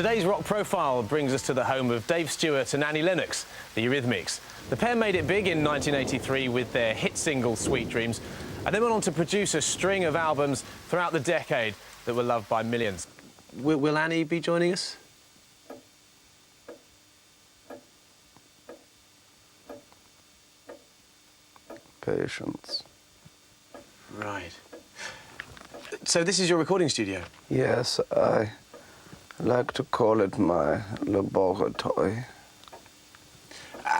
Today's rock profile brings us to the home of Dave Stewart and Annie Lennox, the Eurythmics. The pair made it big in 1983 with their hit single Sweet Dreams, and then went on to produce a string of albums throughout the decade that were loved by millions. Will Annie be joining us? Patience. Right. So this is your recording studio? Yes, I like to call it my laboratory.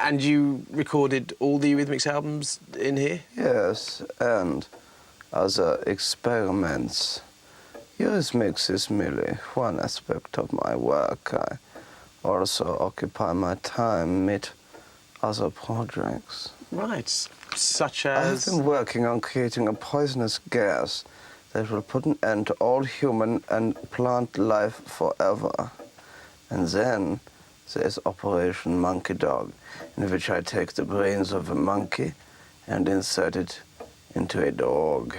And you recorded all the Eurythmics albums in here? Yes, and other experiments. Eurythmics is merely one aspect of my work. I also occupy my time with other projects. Right, such as? I've been working on creating a poisonous gas that will put an end to all human and plant life forever. And then there's Operation Monkey Dog, in which I take the brains of a monkey and insert it into a dog,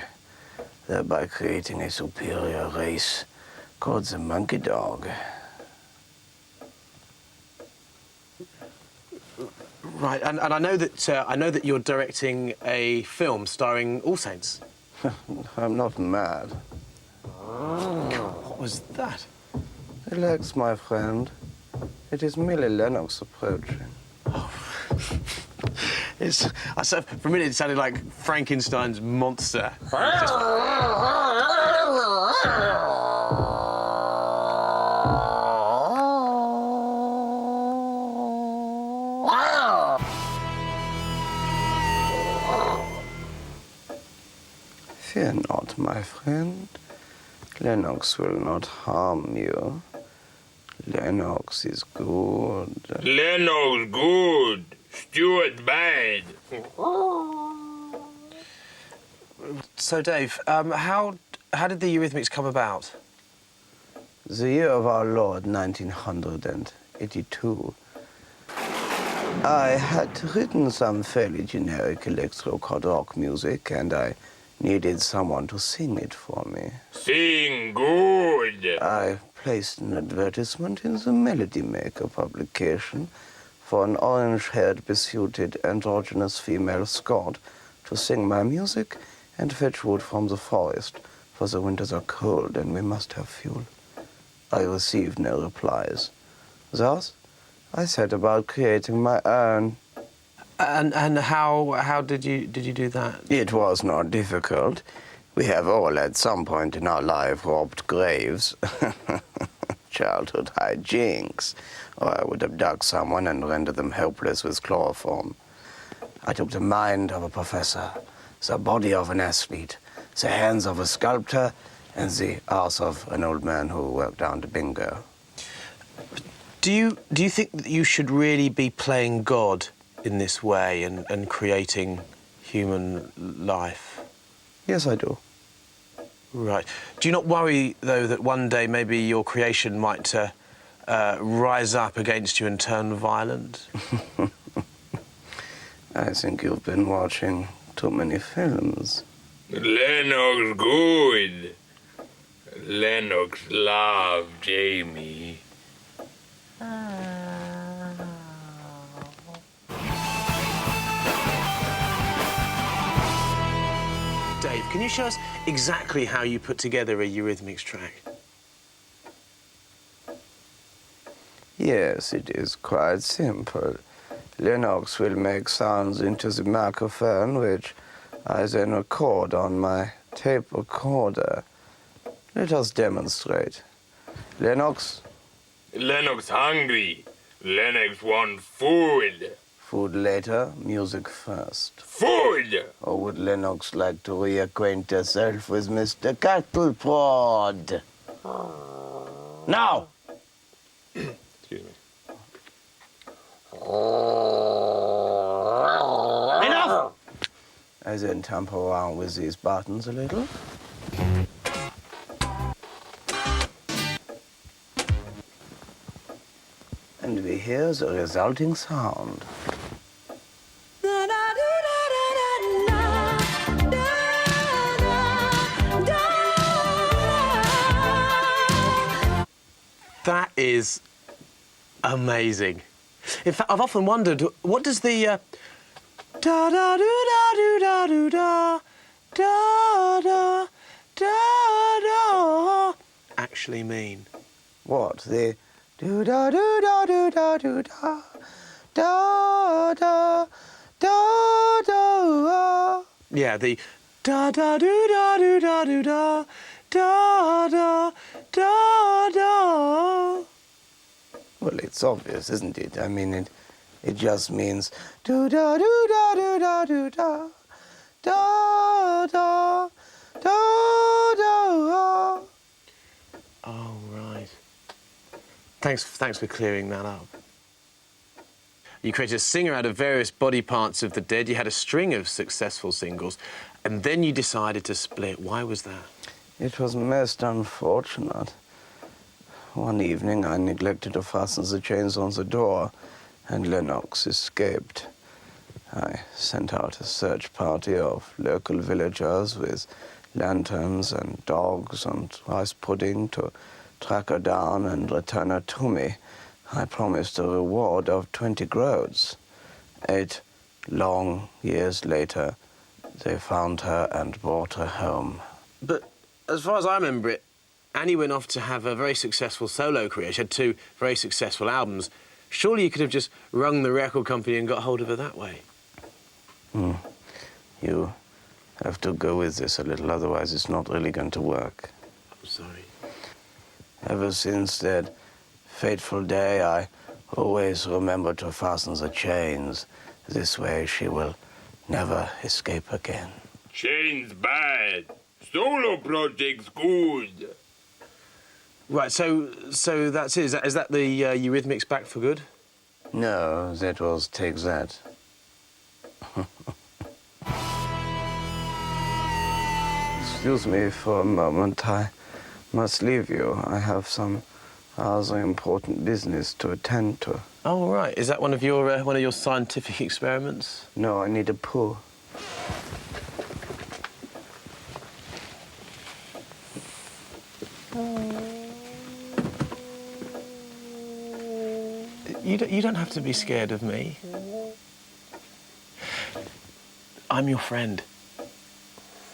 thereby creating a superior race called the Monkey Dog. Right, and I know that you're directing a film starring All Saints. I'm not mad. What was that? Relax, my friend. It is merely Lennox approaching. For a minute, it sounded like Frankenstein's monster. Fear not, my friend. Lennox will not harm you. Lennox is good. Lennox good, Stewart bad. So, Dave, how did the Eurythmics come about? The year of our Lord, 1982. I had written some fairly generic electro-cod rock music, and I needed someone to sing it for me. Sing good. I placed an advertisement in the Melody Maker publication for an orange-haired, besuited, androgynous female Scot to sing my music and fetch wood from the forest, for the winters are cold and we must have fuel. I received no replies. Thus, I set about creating my own. And how did you do that? It was not difficult. We have all at some point in our life robbed graves. Childhood hijinks. Or I would abduct someone and render them helpless with chloroform. I took the mind of a professor, the body of an athlete, the hands of a sculptor, and the arse of an old man who worked down to bingo. Do you think that you should really be playing God in this way and creating human life? Yes, I do. Right. Do you not worry, though, that one day maybe your creation might rise up against you and turn violent? I think you've been watching too many films. Lennox good. Lennox love Jamie. Dave, can you show us exactly how you put together a Eurythmics track? Yes, it is quite simple. Lennox will make sounds into the microphone, which I then record on my tape recorder. Let us demonstrate. Lennox? Lennox hungry. Lennox want food. Food later, music first. Food! Or would Lennox like to reacquaint herself with Mr. Cuttleprod? Now! Excuse me. Enough! I then tamper around with these buttons a little. And we hear the resulting sound. That is amazing. In fact, I've often wondered, what does the da da do da do da do da da da da da actually mean? What? The do da do da do da do da da da da da. Yeah, the da da do da do da do da da da da da. Well, it's obvious, isn't it? I mean, it just means do da do da do da do da da da da da. Oh, right. Thanks for clearing that up. You created a singer out of various body parts of the dead. You had a string of successful singles, and then you decided to split. Why was that? It was most unfortunate. One evening I neglected to fasten the chains on the door, and Lennox escaped. I sent out a search party of local villagers with lanterns and dogs and rice pudding to track her down and return her to me. I promised a reward of 20 groats. 8 long years later, they found her and brought her home. But as far as I remember it, Annie went off to have a very successful solo career. She had 2 very successful albums. Surely you could have just rung the record company and got hold of her that way. You have to go with this a little, otherwise it's not really going to work. I'm sorry. Ever since that fateful day, I always remember to fasten the chains. This way she will never escape again. Chains bad. Solo projects good. Right, so that's it. Is that the Eurythmics back for good? No, that was Take That. Excuse me for a moment. I must leave you. I have some rather important business to attend to. Oh, right. Is that one of your scientific experiments? No, I need a poo. You don't have to be scared of me. I'm your friend.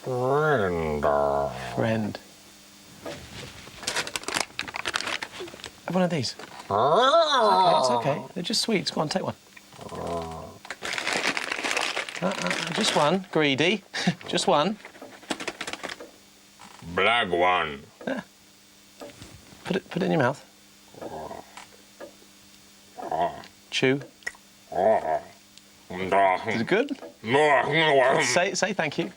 Friend. Have one of these. It's okay. They're just sweets. Go on, take one. Just one. Greedy. Just one. Black one. Yeah. Put it in your mouth. Chew. Is it good? Say thank you.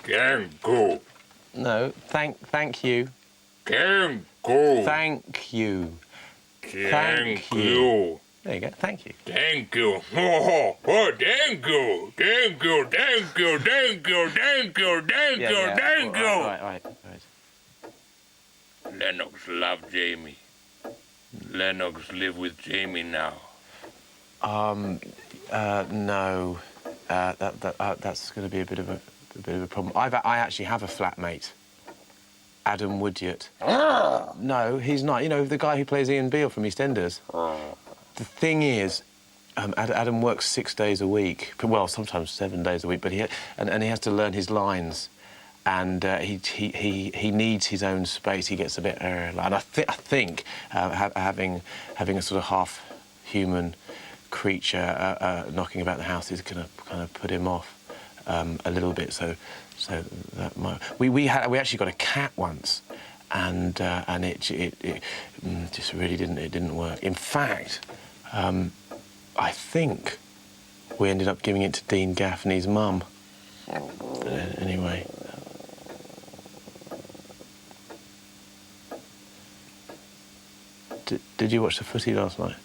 Thank you. No, thank you. Thank you. Thank you. Thank you. There you go. Thank you. Thank you. Oh, thank you. Thank you. Thank you. Thank you. Thank you. Thank you. Thank you. All right. Lennox loved Jamie. Lennox live with Jamie now. No. That's going to be a bit of a problem. I actually have a flatmate, Adam Woodyard. No, he's not. You know, the guy who plays Ian Beale from EastEnders. The thing is, Adam works 6 days a week. Well, sometimes 7 days a week. But he has to learn his lines, and he needs his own space. He gets a bit and I think having a sort of half-human creature knocking about the house is going to kind of put him off a little bit. So that might... We actually got a cat once, and it just really didn't work. In fact, I think we ended up giving it to Dean Gaffney's mum. Anyway. Did you watch the footy last night?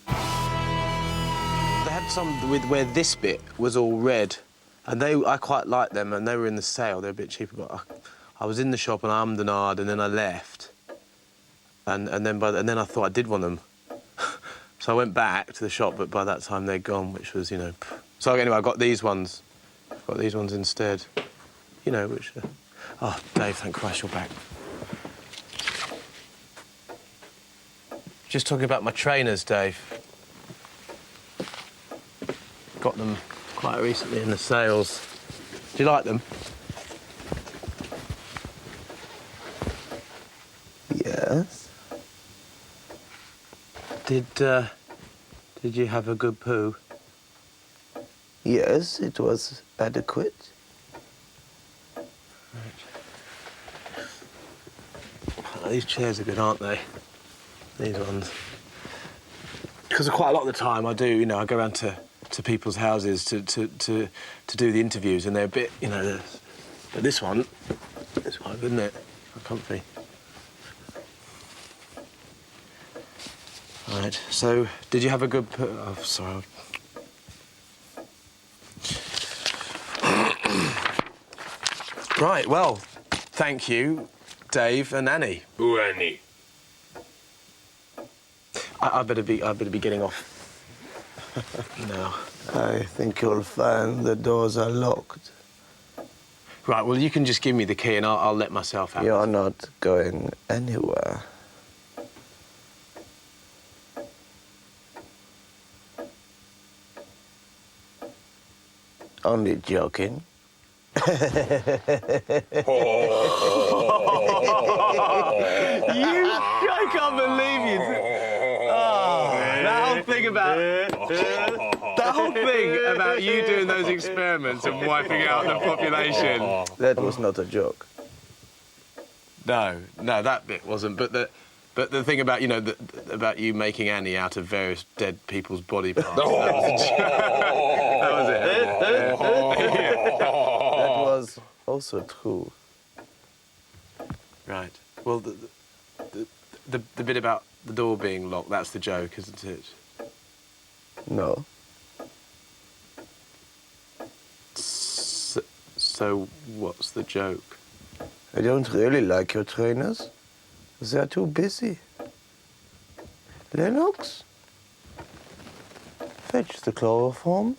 They had some with where this bit was all red, and I quite liked them, and they were in the sale. They're a bit cheaper, but I was in the shop and I ummed and ahed, and then I left, and then I thought I did want them, so I went back to the shop, but by that time they'd gone, which was, you know. So anyway, I got these ones. Got these ones instead, you know, which. Oh, Dave, thank Christ you're back. Just talking about my trainers, Dave. Got them quite recently in the sales. Do you like them? Yes. Did you have a good poo? Yes, it was adequate. These chairs are good, aren't they? These ones. Because quite a lot of the time I do, you know, I go around to people's houses to do the interviews, and they're a bit, you know, but this one, it's quite good, isn't it? Quite comfy. Right, so did you have a good oh, sorry. Right, well, thank you, Dave and Annie. Who, Annie? I better be getting off now. I think you'll find the doors are locked. Right, well, you can just give me the key and I'll let myself out. You're not going anywhere. Only joking. I can't believe you. Oh, that whole thing about you doing those experiments and wiping out the population. That was not a joke. No, that bit wasn't. But the thing about, you know, about you making Annie out of various dead people's body parts. That was a joke. That was it. That was also true. Right. Well, the bit about the door being locked, that's the joke, isn't it? No. So what's the joke? I don't really like your trainers. They're too busy. Lennox? Fetch the chloroform.